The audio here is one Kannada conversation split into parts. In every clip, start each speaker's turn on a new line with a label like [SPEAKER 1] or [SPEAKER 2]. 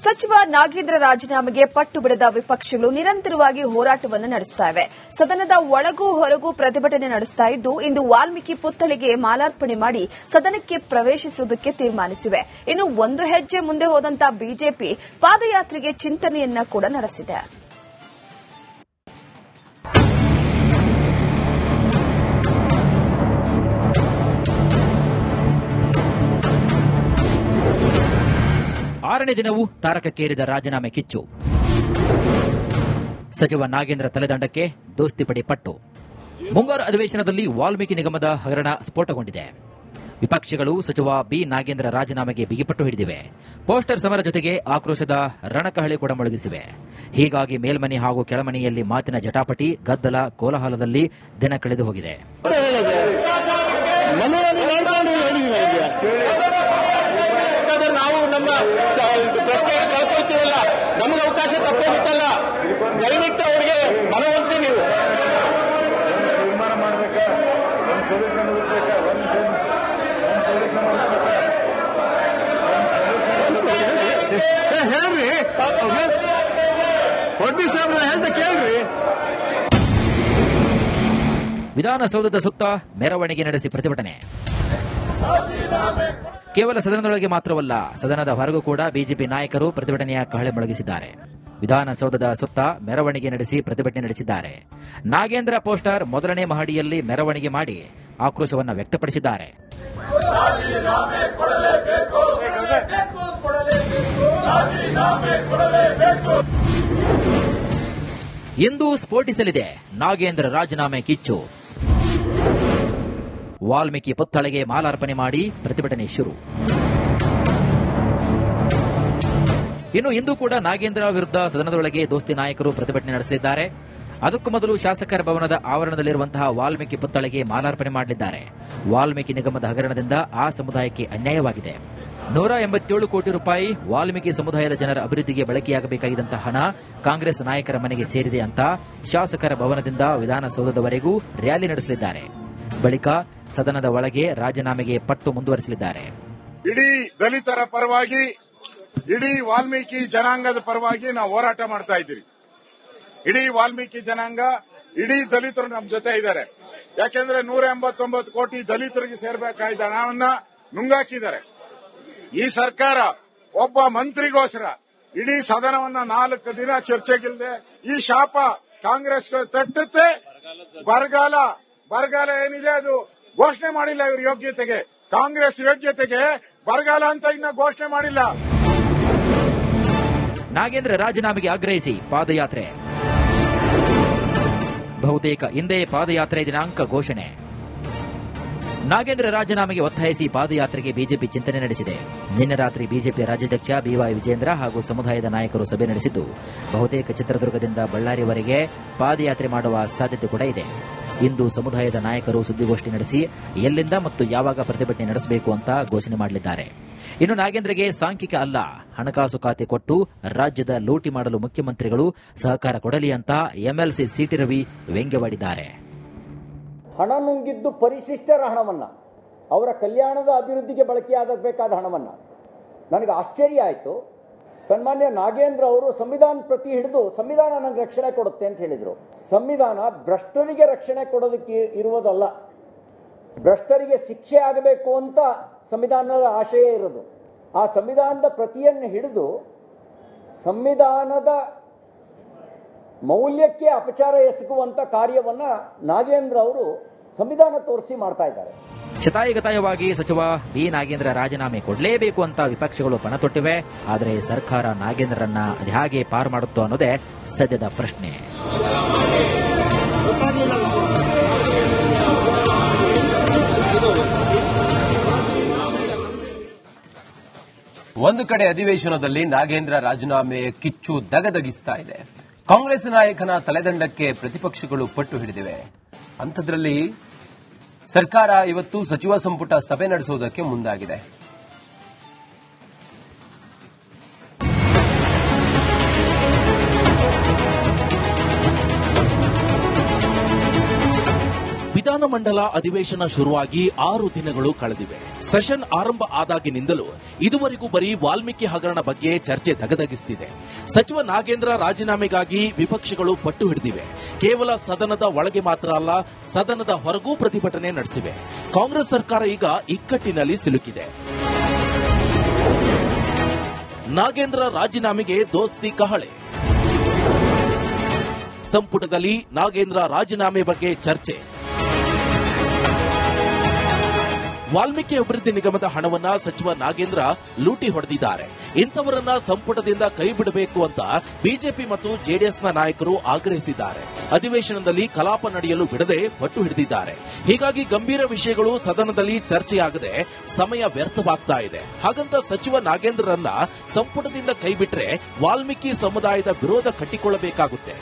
[SPEAKER 1] ಸಚಿವ ನಾಗೇಂದ್ರ ರಾಜೀನಾಮೆಗೆ ಪಟ್ಟು ಬಿಡದ ವಿಪಕ್ಷಗಳು ನಿರಂತರವಾಗಿ ಹೋರಾಟವನ್ನು ನಡೆಸುತ್ತಾ ಇವೆ. ಸದನದ ಒಳಗೂ ಹೊರಗೂ ಪ್ರತಿಭಟನೆ ನಡೆಸುತ್ತಾ ಇದ್ದು, ಇಂದು ವಾಲ್ಮೀಕಿ ಪುತ್ಥಳಿಗೆ ಮಾಲಾರ್ಪಣೆ ಮಾಡಿ ಸದನಕ್ಕೆ ಪ್ರವೇಶಿಸುವುದಕ್ಕೆ ತೀರ್ಮಾನಿಸಿವೆ. ಇನ್ನು ಒಂದು ಹೆಜ್ಜೆ ಮುಂದೆ ಹೋದಂತ ಬಿಜೆಪಿ ಪಾದಯಾತ್ರೆಗೆ ಚಿಂತನೆಯನ್ನ ಕೂಡ ನಡೆಸಿದೆ.
[SPEAKER 2] ಆರನೇ ದಿನವೂ ತಾರಕಕ್ಕೇರಿದ ರಾಜೀನಾಮೆ ಕಿಚ್ಚು. ಸಚಿವ ನಾಗೇಂದ್ರ ತಲೆದಂಡಕ್ಕೆ ದೋಸ್ತಿ ಪಟ್ಟು. ಮುಂಗಾರು ಅಧಿವೇಶನದಲ್ಲಿ ವಾಲ್ಮೀಕಿ ನಿಗಮದ ಹಗರಣ ಸ್ಫೋಟಗೊಂಡಿದೆ. ವಿಪಕ್ಷಗಳು ಸಚಿವ ಬಿ ನಾಗೇಂದ್ರ ರಾಜೀನಾಮೆಗೆ ಬಿಗಿಪಟ್ಟು ಹಿಡಿದಿವೆ. ಪೋಸ್ಟರ್ ಸಮರ ಜೊತೆಗೆ ಆಕ್ರೋಶದ ರಣಕಹಳೆ ಕೂಡ ಮೊಳಗಿಸಿವೆ. ಹೀಗಾಗಿ ಮೇಲ್ಮನೆ ಹಾಗೂ ಕೆಳಮನೆಯಲ್ಲಿ ಮಾತಿನ ಜಟಾಪಟಿ, ಗದ್ದಲ, ಕೋಲಾಹಲದಲ್ಲಿ ದಿನ ಕಳೆದು ಹೋಗಿದೆ.
[SPEAKER 3] ನಾವು ನಮ್ಮ ಪ್ರಶ್ನೆಗೆ ಕಳ್ಕೊಳ್ತೀವಲ್ಲ, ನಮಗೆ ಅವಕಾಶ ತಪ್ಪೋಗುತ್ತಲ್ಲ, ದಯವಿಟ್ಟು ಅವರಿಗೆ ಮನವೊಲಿಸಿ. ನೀವು ತೀರ್ಮಾನ ಮಾಡಬೇಕಾ, ಒಂದು ಸೊಲ್ಯೂಷನ್ ಹುಡುಕ್ಬೇಕಾ, ಹೇಳ್ರಿ ಕೊಡ್ಡಿ ಸಾಹೇಬ್ರ ಹೇಳ್ತ ಕೇಳ್ರಿ.
[SPEAKER 2] ವಿಧಾನಸೌಧದ ಸುತ್ತ ಮೆರವಣಿಗೆ ನಡೆಸಿ ಪ್ರತಿಭಟನೆ. ಕೇವಲ ಸದನದೊಳಗೆ ಮಾತ್ರವಲ್ಲ, ಸದನದ ಹೊರಗೂ ಕೂಡ ಬಿಜೆಪಿ ನಾಯಕರು ಪ್ರತಿಭಟನೆಯ ಕಹಳೆ ಮೊಳಗಿಸಿದ್ದಾರೆ. ವಿಧಾನಸೌಧದ ಸುತ್ತ ಮೆರವಣಿಗೆ ನಡೆಸಿ ಪ್ರತಿಭಟನೆ ನಡೆಸಿದ್ದಾರೆ. ನಾಗೇಂದ್ರ ಪೋಸ್ಟರ್ ಮೊದಲನೇ ಮಹಡಿಯಲ್ಲಿ ಮೆರವಣಿಗೆ ಮಾಡಿ ಆಕ್ರೋಶವನ್ನು ವ್ಯಕ್ತಪಡಿಸಿದ್ದಾರೆ. ಇಂದು ಸ್ಫೋಟಿಸಲಿದೆ ನಾಗೇಂದ್ರ ರಾಜೀನಾಮೆ ಕಿಚ್ಚು. ವಾಲ್ಮೀಕಿ ಪುತ್ಥಳಿಗೆ ಮಾಲಾರ್ಪಣೆ ಮಾಡಿ ಪ್ರತಿಭಟನೆ ಶುರು. ಇನ್ನು ಇಂದು ಕೂಡ ನಾಗೇಂದ್ರ ವಿರುದ್ಧ ಸದನದೊಳಗೆ ದೋಸ್ತಿ ನಾಯಕರು ಪ್ರತಿಭಟನೆ ನಡೆಸಲಿದ್ದಾರೆ. ಅದಕ್ಕೂ ಮೊದಲು ಶಾಸಕರ ಭವನದ ಆವರಣದಲ್ಲಿರುವಂತಹ ವಾಲ್ಮೀಕಿ ಪುತ್ಥಳಿಗೆ ಮಾಲಾರ್ಪಣೆ ಮಾಡಲಿದ್ದಾರೆ. ವಾಲ್ಮೀಕಿ ನಿಗಮದ ಹಗರಣದಿಂದ ಆ ಸಮುದಾಯಕ್ಕೆ ಅನ್ಯಾಯವಾಗಿದೆ. 187 ಕೋಟಿ ರೂಪಾಯಿ ವಾಲ್ಮೀಕಿ ಸಮುದಾಯದ ಜನರ ಅಭಿವೃದ್ಧಿಗೆ ಬಳಕೆಯಾಗಬೇಕಾಗಿದ್ದಂತಹ ಹಣ ಕಾಂಗ್ರೆಸ್ ನಾಯಕರ ಮನೆಗೆ ಸೇರಿದೆ ಅಂತ ಶಾಸಕರ ಭವನದಿಂದ ವಿಧಾನಸೌಧದವರೆಗೂ ರ್ಯಾಲಿ ನಡೆಸಲಿದ್ದಾರೆ. ಬಳಿಕ ಸದನದ ಒಳಗೆ ರಾಜೀನಾಮೆಗೆ ಪಟ್ಟು ಮುಂದುವರಿಸಲಿದ್ದಾರೆ.
[SPEAKER 4] ಇಡೀ ದಲಿತರ ಪರವಾಗಿ, ಇಡೀ ವಾಲ್ಮೀಕಿ ಜನಾಂಗದ ಪರವಾಗಿ ನಾವು ಹೋರಾಟ ಮಾಡ್ತಾ ಇದ್ದೀವಿ. ಇಡೀ ವಾಲ್ಮೀಕಿ ಜನಾಂಗ, ಇಡೀ ದಲಿತರು ನಮ್ಮ ಜೊತೆ ಇದ್ದಾರೆ. ಯಾಕೆಂದ್ರೆ 189 ಕೋಟಿ ದಲಿತರಿಗೆ ಸೇರಬೇಕಾದ ಹಣವನ್ನ ನುಂಗಾಕಿದ್ದಾರೆ. ಈ ಸರ್ಕಾರ ಒಬ್ಬ ಮಂತ್ರಿಗೋಸ್ಕರ ಇಡೀ ಸದನವನ್ನ 4 ದಿನ ಚರ್ಚೆಗಿಲ್ಲದೆ ಈ ಶಾಪ ಕಾಂಗ್ರೆಸ್ ತಟ್ಟುತ್ತೆ. ಬರಗಾಲ ಏನಿದೆ ಅದು ಘೋಷಣೆ ಮಾಡಿಲ್ಲ. ಇವ್ರ ಯೋಗ್ಯತೆಗೆ, ಕಾಂಗ್ರೆಸ್ ಯೋಗ್ಯತೆಗೆ ಬರಗಾಲ ಅಂತ ಇನ್ನ ಘೋಷಣೆ ಮಾಡಿಲ್ಲ.
[SPEAKER 2] ನಾಗೇಂದ್ರ ರಾಜೀನಾಮೆಗೆ ಆಗ್ರಹಿಸಿ ಪಾದಯಾತ್ರೆ. ಬಹುತೇಕ ಇಂದೇ ಪಾದಯಾತ್ರೆ ದಿನಾಂಕ ಘೋಷಣೆ. ನಾಗೇಂದ್ರ ರಾಜೀನಾಮೆಗೆ ಒತ್ತಾಯಿಸಿ ಪಾದಯಾತ್ರೆಗೆ ಬಿಜೆಪಿ ಚಿಂತನೆ ನಡೆಸಿದೆ. ನಿನ್ನೆ ರಾತ್ರಿ ಬಿಜೆಪಿ ರಾಜ್ಯಾಧ್ಯಕ್ಷ ಬಿವೈ ವಿಜೇಂದ್ರ ಹಾಗೂ ಸಮುದಾಯದ ನಾಯಕರು ಸಭೆ ನಡೆಸಿದ್ದು, ಬಹುತೇಕ ಚಿತ್ರದುರ್ಗದಿಂದ ಬಳ್ಳಾರಿವರೆಗೆ ಪಾದಯಾತ್ರೆ ಮಾಡುವ ಸಾಧ್ಯತೆ ಕೂಡ ಇದೆ. ಇಂದು ಸಮುದಾಯದ ನಾಯಕರು ಸುದ್ದಿಗೋಷ್ಠಿ ನಡೆಸಿ ಎಲ್ಲಿಂದ ಮತ್ತು ಯಾವಾಗ ಪ್ರತಿಭಟನೆ ನಡೆಸಬೇಕು ಅಂತ ಘೋಷಣೆ ಮಾಡಲಿದ್ದಾರೆ. ಇನ್ನು ನಾಗೇಂದ್ರಗೆ ಸಾಂಖ್ಯಿಕ ಅಲ್ಲ, ಹಣಕಾಸು ಖಾತೆ ಕೊಟ್ಟು ರಾಜ್ಯದ ಲೂಟಿ ಮಾಡಲು ಮುಖ್ಯಮಂತ್ರಿಗಳು ಸಹಕಾರ ಕೊಡಲಿ ಅಂತ ಎಂಎಲ್ಸಿ ಸಿಟಿ ರವಿ ವ್ಯಂಗ್ಯವಾಡಿದ್ದಾರೆ.
[SPEAKER 5] ಹಣ ನುಂಗಿದ್ದು ಪರಿಶಿಷ್ಟರ ಹಣವನ್ನ, ಅವರ ಕಲ್ಯಾಣದ ಅಭಿವೃದ್ಧಿಗೆ ಬಳಕೆಯಾಗಬೇಕಾದ ಹಣವನ್ನ. ನನಗೆ ಆಶ್ಚರ್ಯ ಆಯಿತು. ಸನ್ಮಾನ್ಯ ನಾಗೇಂದ್ರ ಅವರು ಸಂವಿಧಾನ ಪ್ರತಿ ಹಿಡಿದು ಸಂವಿಧಾನ ನನಗೆ ರಕ್ಷಣೆ ಕೊಡುತ್ತೆ ಅಂತ ಹೇಳಿದರು. ಸಂವಿಧಾನ ಭ್ರಷ್ಟರಿಗೆ ರಕ್ಷಣೆ ಕೊಡೋದಕ್ಕೆ ಇರುವುದಲ್ಲ, ಭ್ರಷ್ಟರಿಗೆ ಶಿಕ್ಷೆ ಆಗಬೇಕು ಅಂತ ಸಂವಿಧಾನದ ಆಶಯ ಇರೋದು. ಆ ಸಂವಿಧಾನದ ಪ್ರತಿಯನ್ನು ಹಿಡಿದು ಸಂವಿಧಾನದ ಮೌಲ್ಯಕ್ಕೆ ಅಪಚಾರ ಎಸಗುವಂತ ಕಾರ್ಯವನ್ನ ನಾಗೇಂದ್ರ ಅವರು ಸಂವಿಧಾನ ತೋರಿಸಿ ಮಾಡ್ತಾ ಇದ್ದಾರೆ.
[SPEAKER 2] ಶತಾಯಗತಾಯವಾಗಿ ಸಚಿವ ಬಿ ನಾಗೇಂದ್ರ ರಾಜೀನಾಮೆ ಕೊಡಲೇಬೇಕು ಅಂತ ವಿಪಕ್ಷಗಳು ಪಣ ತೊಟ್ಟಿವೆ. ಆದರೆ ಸರ್ಕಾರ ನಾಗೇಂದ್ರರನ್ನ ಅದ್ಯಾಗೆ ಪಾರು ಮಾಡುತ್ತೋ ಅನ್ನೋದೇ ಸದ್ಯದ ಪ್ರಶ್ನೆ.
[SPEAKER 6] ಒಂದು ಕಡೆ ಅಧಿವೇಶನದಲ್ಲಿ ನಾಗೇಂದ್ರ ರಾಜೀನಾಮೆ ಕಿಚ್ಚು ದಗದಗಿಸ್ತಾ ಇದೆ. ಕಾಂಗ್ರೆಸ್ ನಾಯಕನ ತಲೆದಂಡಕ್ಕೆ ಪ್ರತಿಪಕ್ಷಗಳು ಪಟ್ಟು ಹಿಡಿದಿವೆ. ಅಂಥದ್ರಲ್ಲಿ ಸರ್ಕಾರ ಇವತ್ತು ಸಚಿವ ಸಂಪುಟ ಸಭೆ ನಡೆಸುವುದಕ್ಕೆ ಮುಂದಾಗಿದೆ.
[SPEAKER 7] ವಿಧಾನ ವಿಧಾನಮಂಡಲ ಅಧಿವೇಶನ ಶುರುವಾಗಿ 6 ದಿನಗಳು ಕಳೆದಿವೆ. ಸೆಷನ್ ಆರಂಭ ಆದಾಗಿನಿಂದಲೂ ಇದುವರೆಗೂ ಬರೀ ವಾಲ್ಮೀಕಿ ಹಗರಣ ಬಗ್ಗೆ ಚರ್ಚೆ ಧಗಧಗಿಸುತ್ತಿದೆ. ಸಚಿವ ನಾಗೇಂದ್ರ ರಾಜೀನಾಮೆಗಾಗಿ ವಿಪಕ್ಷಗಳು ಪಟ್ಟು ಹಿಡಿದಿವೆ. ಕೇವಲ ಸದನದ ಒಳಗೆ ಮಾತ್ರ ಅಲ್ಲ, ಸದನದ ಹೊರಗೂ ಪ್ರತಿಭಟನೆ ನಡೆಸಿವೆ. ಕಾಂಗ್ರೆಸ್ ಸರ್ಕಾರ ಈಗ ಇಕ್ಕಟ್ಟಿನಲ್ಲಿ ಸಿಲುಕಿದೆ. ನಾಗೇಂದ್ರ ರಾಜೀನಾಮೆಗೆ ದೋಸ್ತಿ ಕಹಳೆ. ಸಂಪುಟದಲ್ಲಿ ನಾಗೇಂದ್ರ ರಾಜೀನಾಮೆ ಬಗ್ಗೆ ಚರ್ಚೆ. ವಾಲ್ಮೀಕಿ ಅಭಿವೃದ್ಧಿ ನಿಗಮದ ಹಣವನ್ನ ಸಚಿವ ನಾಗೇಂದ್ರ ಲೂಟಿ ಹೊಡೆದಿದ್ದಾರೆ. ಇಂಥವರನ್ನ ಸಂಪುಟದಿಂದ ಕೈಬಿಡಬೇಕು ಅಂತ ಬಿಜೆಪಿ ಮತ್ತು ಜೆಡಿಎಸ್ನ ನಾಯಕರು ಆಗ್ರಹಿಸಿದ್ದಾರೆ. ಅಧಿವೇಶನದಲ್ಲಿ ಕಲಾಪ ನಡೆಯಲು ಬಿಡದೆ ಪಟ್ಟು ಹಿಡಿದಿದ್ದಾರೆ. ಹೀಗಾಗಿ ಗಂಭೀರ ವಿಷಯಗಳು ಸದನದಲ್ಲಿ ಚರ್ಚೆಯಾಗದೆ ಸಮಯ ವ್ಯರ್ಥವಾಗ್ತಾ ಇದೆ. ಹಾಗಂತ ಸಚಿವ ನಾಗೇಂದ್ರರನ್ನ ಸಂಪುಟದಿಂದ ಕೈಬಿಟ್ರೆ ವಾಲ್ಮೀಕಿ ಸಮುದಾಯದ ವಿರೋಧ ಕಟ್ಟಿಕೊಳ್ಳಬೇಕಾಗುತ್ತೆ.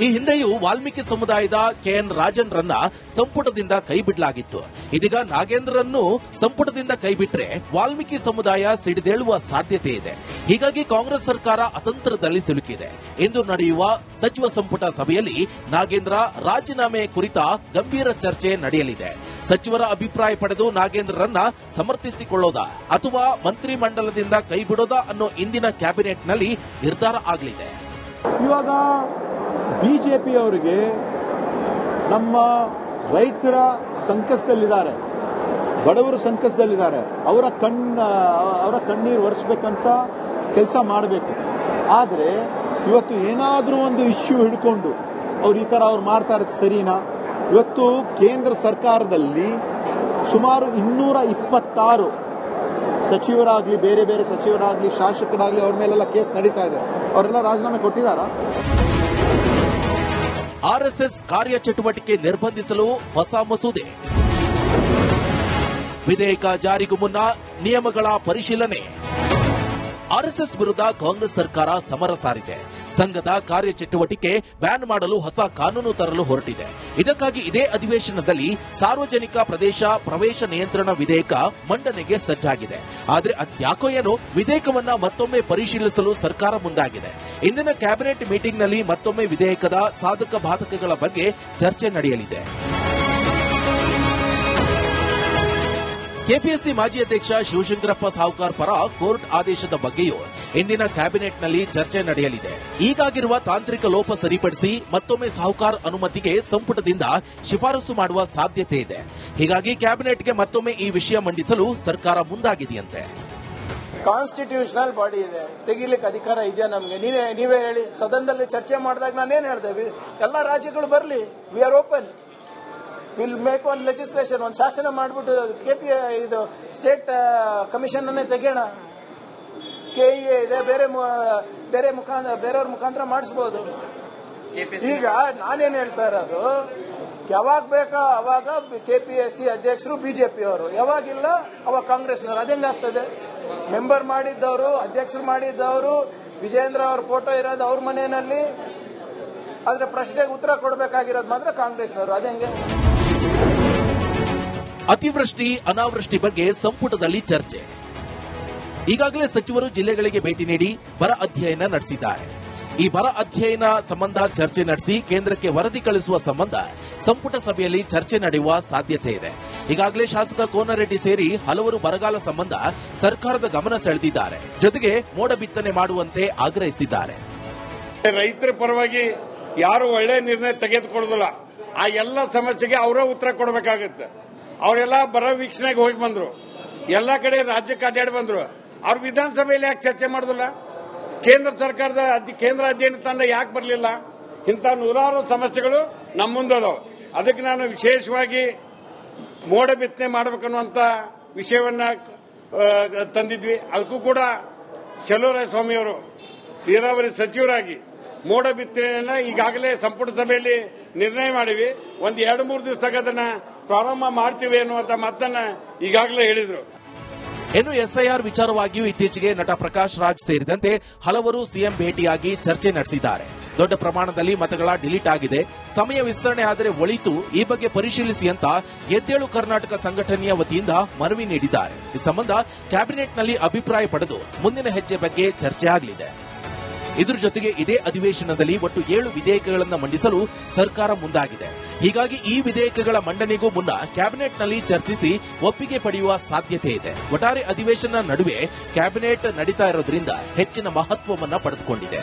[SPEAKER 7] ಈ ಹಿಂದೆಯೂ ವಾಲ್ಮೀಕಿ ಸಮುದಾಯದ ಕೆಎನ್ ರಾಜನ್ ರನ್ನ ಸಂಪುಟದಿಂದ ಕೈಬಿಡಲಾಗಿತ್ತು. ಇದೀಗ ನಾಗೇಂದ್ರರನ್ನು ಸಂಪುಟದಿಂದ ಕೈಬಿಟ್ರೆ ವಾಲ್ಮೀಕಿ ಸಮುದಾಯ ಸಿಡಿದೇಳುವ ಸಾಧ್ಯತೆ ಇದೆ. ಹೀಗಾಗಿ ಕಾಂಗ್ರೆಸ್ ಸರ್ಕಾರ ಅತಂತ್ರದಲ್ಲಿ ಸಿಲುಕಿದೆ. ಇಂದು ನಡೆಯುವ ಸಚಿವ ಸಂಪುಟ ಸಭೆಯಲ್ಲಿ ನಾಗೇಂದ್ರ ರಾಜೀನಾಮೆ ಕುರಿತ ಗಂಭೀರ ಚರ್ಚೆ ನಡೆಯಲಿದೆ. ಸಚಿವರ ಅಭಿಪ್ರಾಯ ಪಡೆದು ನಾಗೇಂದ್ರರನ್ನ ಸಮರ್ಥಿಸಿಕೊಳ್ಳೋದಾ ಅಥವಾ ಮಂತ್ರಿಮಂಡಲದಿಂದ ಕೈಬಿಡೋದಾ ಅನ್ನೋ ಇಂದಿನ ಕ್ಯಾಬಿನೆಟ್ನಲ್ಲಿ ನಿರ್ಧಾರ ಆಗಲಿದೆ.
[SPEAKER 8] ಇವಾಗ ಬಿಜೆಪಿ ಅವರಿಗೆ ನಮ್ಮ ರೈತರ ಸಂಕಷ್ಟದಲ್ಲಿದ್ದಾರೆ, ಬಡವರು ಸಂಕಷ್ಟದಲ್ಲಿದ್ದಾರೆ, ಅವರ ಕಣ್ಣೀರು ಒರೆಸಬೇಕಂತ ಕೆಲಸ ಮಾಡಬೇಕು. ಆದರೆ ಇವತ್ತು ಏನಾದರೂ ಒಂದು ಇಶ್ಯೂ ಹಿಡ್ಕೊಂಡು ಅವ್ರು ಈ ಥರ ಅವ್ರು ಮಾಡ್ತಾ ಇರೋದು ಸರಿನಾ? ಇವತ್ತು ಕೇಂದ್ರ ಸರ್ಕಾರದಲ್ಲಿ ಸುಮಾರು 226 ಸಚಿವರಾಗಲಿ, ಬೇರೆ ಬೇರೆ ಸಚಿವರಾಗಲಿ, ಶಾಸಕರಾಗಲಿ, ಅವ್ರ ಮೇಲೆಲ್ಲ ಕೇಸ್ ನಡೀತಾ ಇದೆ. ಅವರೆಲ್ಲ ರಾಜೀನಾಮೆ ಕೊಟ್ಟಿದ್ದಾರಾ?
[SPEAKER 7] ಆರ್ಎಸ್ಎಸ್ ಕಾರ್ಯಚಟುವಟಿಕೆ ನಿರ್ಬಂಧಿಸಲು ಹೊಸ ಮಸೂದೆ. ವಿಧೇಯಕ ಜಾರಿಗೂ ಮುನ್ನ ನಿಯಮಗಳ ಪರಿಶೀಲನೆ. ಆರ್ಎಸ್ಎಸ್ ವಿರುದ್ಧ ಕಾಂಗ್ರೆಸ್ ಸರ್ಕಾರ ಸಮರ ಸಾರಿದೆ. ಸಂಘದ ಕಾರ್ಯಚಟುವಟಿಕೆ ಬ್ಯಾನ್ ಮಾಡಲು ಹೊಸ ಕಾನೂನು ತರಲು ಹೊರಟಿದೆ. ಇದಕ್ಕಾಗಿ ಇದೇ ಅಧಿವೇಶನದಲ್ಲಿ ಸಾರ್ವಜನಿಕ ಪ್ರದೇಶ ಪ್ರವೇಶ ನಿಯಂತ್ರಣ ವಿಧೇಯಕ ಮಂಡನೆಗೆ ಸಜ್ಜಾಗಿದೆ. ಆದರೆ ಅದ್ಯಾಕೋ ಏನೋ ವಿಧೇಯಕವನ್ನ ಮತ್ತೊಮ್ಮೆ ಪರಿಶೀಲಿಸಲು ಸರ್ಕಾರ ಮುಂದಾಗಿದೆ. ಇಂದಿನ ಕ್ಯಾಬಿನೆಟ್ ಮೀಟಿಂಗ್ನಲ್ಲಿ ಮತ್ತೊಮ್ಮೆ ವಿಧೇಯಕದ ಸಾಧಕ ಬಾಧಕಗಳ ಬಗ್ಗೆ ಚರ್ಚೆ ನಡೆಯಲಿದೆ. ಕೆಪಿಎಸ್ಸಿ ಮಾಜಿ ಅಧ್ಯಕ್ಷ ಶಿವಶಂಕರಪ್ಪ ಸಾಹುಕಾರ್ ಪರ ಕೋರ್ಟ್ ಆದೇಶದ ಬಗ್ಗೆಯೂ ಇಂದಿನ ಕ್ಯಾಬಿನೆಟ್ನಲ್ಲಿ ಚರ್ಚೆ ನಡೆಯಲಿದೆ. ಈಗಾಗಿರುವ ತಾಂತ್ರಿಕ ಲೋಪ ಸರಿಪಡಿಸಿ ಮತ್ತೊಮ್ಮೆ ಸಾಹುಕಾರ್ ಅನುಮತಿಗೆ ಸಂಪುಟದಿಂದ ಶಿಫಾರಸು ಮಾಡುವ ಸಾಧ್ಯತೆ ಇದೆ. ಹೀಗಾಗಿ ಕ್ಯಾಬಿನೆಟ್ಗೆ ಮತ್ತೊಮ್ಮೆ ಈ ವಿಷಯ ಮಂಡಿಸಲು ಸರ್ಕಾರ ಮುಂದಾಗಿದೆಯಂತೆ.
[SPEAKER 9] ಕಾನ್ಸ್ಟಿಟ್ಯೂಷನಲ್ ಬಾಡಿ ಇದೆ, ತೆಗಿಲಿಕ್ಕೆ ಅಧಿಕಾರ ಇದೆಯಾ ನಮಗೆ? ನೀವೇ ಹೇಳಿ. ಸದನದಲ್ಲಿ ಚರ್ಚೆ ಮಾಡಿದಾಗ ನಾನೇನು ಹೇಳಿದೆ, ಎಲ್ಲ ರಾಜ್ಯಗಳು ಬರಲಿ, we are open, will make one legislation, ಒಂದು ಶಾಸನ ಮಾಡಿಬಿಟ್ಟು ಇದು ಸ್ಟೇಟ್ ಕಮಿಷನ್ ಅನ್ನೇ ತೆಗೆಯೋಣ. ಕೆಇಎ ಇದೆ, ಬೇರೆಯವ್ರ ಮುಖಾಂತರ ಮಾಡಿಸಬಹುದು. ಈಗ ನಾನೇನು ಹೇಳ್ತಾ ಇರೋದು, ಯಾವಾಗ ಬೇಕಾ ಅವಾಗ ಕೆಪಿಎಸ್ಸಿ ಅಧ್ಯಕ್ಷರು ಬಿಜೆಪಿ ಅವರು, ಯಾವಾಗಿಲ್ಲ ಅವಾಗ ಕಾಂಗ್ರೆಸ್ನವರು. ಅದೇನಾಗ್ತದೆ? ಮೆಂಬರ್ ಮಾಡಿದ್ದವರು, ಅಧ್ಯಕ್ಷರು ಮಾಡಿದ್ದವರು, ವಿಜೇಂದ್ರ ಅವ್ರ ಫೋಟೋ ಇರೋದು ಅವ್ರ ಮನೆಯಲ್ಲಿ. ಆದ್ರೆ ಪ್ರಶ್ನೆಗೆ ಉತ್ತರ ಕೊಡಬೇಕಾಗಿರೋದು ಮಾತ್ರ ಕಾಂಗ್ರೆಸ್ನವರು. ಅದೇಂಗೆ?
[SPEAKER 7] ಅತಿವೃಷ್ಟಿ ಅನಾವೃಷ್ಟಿ ಬಗ್ಗೆ ಸಂಪುಟದಲ್ಲಿ ಚರ್ಚೆ. ಈಗಾಗಲೇ ಸಚಿವರು ಜಿಲ್ಲೆಗಳಿಗೆ ಭೇಟಿ ನೀಡಿ ಬರ ಅಧ್ಯಯನ ನಡೆಸಿದ್ದಾರೆ. ಈ ಬರ ಅಧ್ಯಯನ ಸಂಬಂಧ ಚರ್ಚೆ ನಡೆಸಿ ಕೇಂದ್ರಕ್ಕೆ ವರದಿ ಕಳಿಸುವ ಸಂಬಂಧ ಸಂಪುಟ ಸಭೆಯಲ್ಲಿ ಚರ್ಚೆ ನಡೆಯುವ ಸಾಧ್ಯತೆ ಇದೆ. ಈಗಾಗಲೇ ಶಾಸಕ ಕೋನರೆಡ್ಡಿ ಸೇರಿ ಹಲವರು ಬರಗಾಲ ಸಂಬಂಧ ಸರ್ಕಾರದ ಗಮನ ಸೆಳೆದಿದ್ದಾರೆ. ಜೊತೆಗೆ ಮೋಡ ಬಿತ್ತನೆ ಮಾಡುವಂತೆ ಆಗ್ರಹಿಸಿದ್ದಾರೆ.
[SPEAKER 3] ರೈತರ ಪರವಾಗಿ ಯಾರು ಒಳ್ಳೆ ನಿರ್ಣಯ ತೆಗೆದುಕೊಳ್ಳೋದಿಲ್ಲ. ಆ ಎಲ್ಲ ಸಮಸ್ಯೆಗೆ ಅವರೇ ಉತ್ತರ ಕೊಡಬೇಕಾಗುತ್ತೆ. ಅವರೆಲ್ಲ ಬರ ವೀಕ್ಷಣೆಗೆ ಹೋಗಿ ಬಂದ್ರು, ಎಲ್ಲ ಕಡೆ ರಾಜ್ಯಕ್ಕೆ ಅಡ್ಡಾಡಿ ಬಂದ್ರು. ಅವ್ರ ವಿಧಾನಸಭೆಯಲ್ಲಿ ಯಾಕೆ ಚರ್ಚೆ ಮಾಡೋದಿಲ್ಲ? ಕೇಂದ್ರ ಸರ್ಕಾರದ ಕೇಂದ್ರ ಅಧ್ಯಯನ ತಂಡ ಯಾಕೆ ಬರಲಿಲ್ಲ? ಇಂಥ ನೂರಾರು ಸಮಸ್ಯೆಗಳು ನಮ್ಮ ಮುಂದದಾವೆ. ಅದಕ್ಕೆ ನಾನು ವಿಶೇಷವಾಗಿ ಮೋಡ ಬಿತ್ತನೆ ಮಾಡಬೇಕನ್ನುವಂತ ವಿಷಯವನ್ನ ತಂದಿದ್ವಿ. ಅದಕ್ಕೂ ಕೂಡ ಚಲುವರಾಯಸ್ವಾಮಿಯವರು ನೀರಾವರಿ ಸಚಿವರಾಗಿ ಮೋಡ ಬಿತ್ತನೆಯನ್ನ ಈಗಾಗಲೇ ಸಂಪುಟ ಸಭೆಯಲ್ಲಿ ನಿರ್ಣಯ ಮಾಡಿವಿ. ಒಂದು 2-3 ದಿವಸದಾಗ ಅದನ್ನ ಪ್ರಾರಂಭ ಮಾಡ್ತೀವಿ ಅನ್ನುವಂತ ಮಾತನ್ನ ಈಗಾಗಲೇ ಹೇಳಿದ್ರು.
[SPEAKER 7] ಇನ್ನು ಎಸ್ಐಆರ್ ವಿಚಾರವಾಗಿಯೂ ಇತ್ತೀಚೆಗೆ ನಟ ಪ್ರಕಾಶ್ ರಾಜ್ ಸೇರಿದಂತೆ ಹಲವರು ಸಿಎಂ ಭೇಟಿಯಾಗಿ ಚರ್ಚೆ ನಡೆಸಿದ್ದಾರೆ. ದೊಡ್ಡ ಪ್ರಮಾಣದಲ್ಲಿ ಮತಗಳ ಡಿಲೀಟ್ ಆಗಿದೆ, ಸಮಯ ವಿಸ್ತರಣೆ ಆದರೆ ಒಳಿತು, ಈ ಬಗ್ಗೆ ಪರಿಶೀಲಿಸಿ ಅಂತ ಎದ್ದೇಳು ಕರ್ನಾಟಕ ಸಂಘಟನೆಯ ವತಿಯಿಂದ ಮನವಿ ನೀಡಿದ್ದಾರೆ. ಈ ಸಂಬಂಧ ಕ್ಯಾಬಿನೆಟ್ನಲ್ಲಿ ಅಭಿಪ್ರಾಯ ಪಡೆದು ಮುಂದಿನ ಹೆಜ್ಜೆ ಬಗ್ಗೆ ಚರ್ಚೆ ಆಗಲಿದೆ. ಇದರ ಜೊತೆಗೆ ಇದೇ ಅಧಿವೇಶನದಲ್ಲಿ ಒಟ್ಟು 7 ವಿಧೇಯಕಗಳನ್ನು ಮಂಡಿಸಲು ಸರ್ಕಾರ ಮುಂದಾಗಿದೆ. ಹೀಗಾಗಿ ಈ ವಿಧೇಯಕಗಳ ಮಂಡನೆಗೂ ಮುನ್ನ ಕ್ಯಾಬಿನೆಟ್ನಲ್ಲಿ ಚರ್ಚಿಸಿ ಒಪ್ಪಿಗೆ ಪಡೆಯುವ ಸಾಧ್ಯತೆ ಇದೆ. ಒಟ್ಟಾರೆ ಅಧಿವೇಶನ ನಡುವೆ ಕ್ಯಾಬಿನೆಟ್ ನಡೀತಾ ಇರೋದ್ರಿಂದ ಹೆಚ್ಚಿನ ಮಹತ್ವವನ್ನು ಪಡೆದುಕೊಂಡಿದೆ.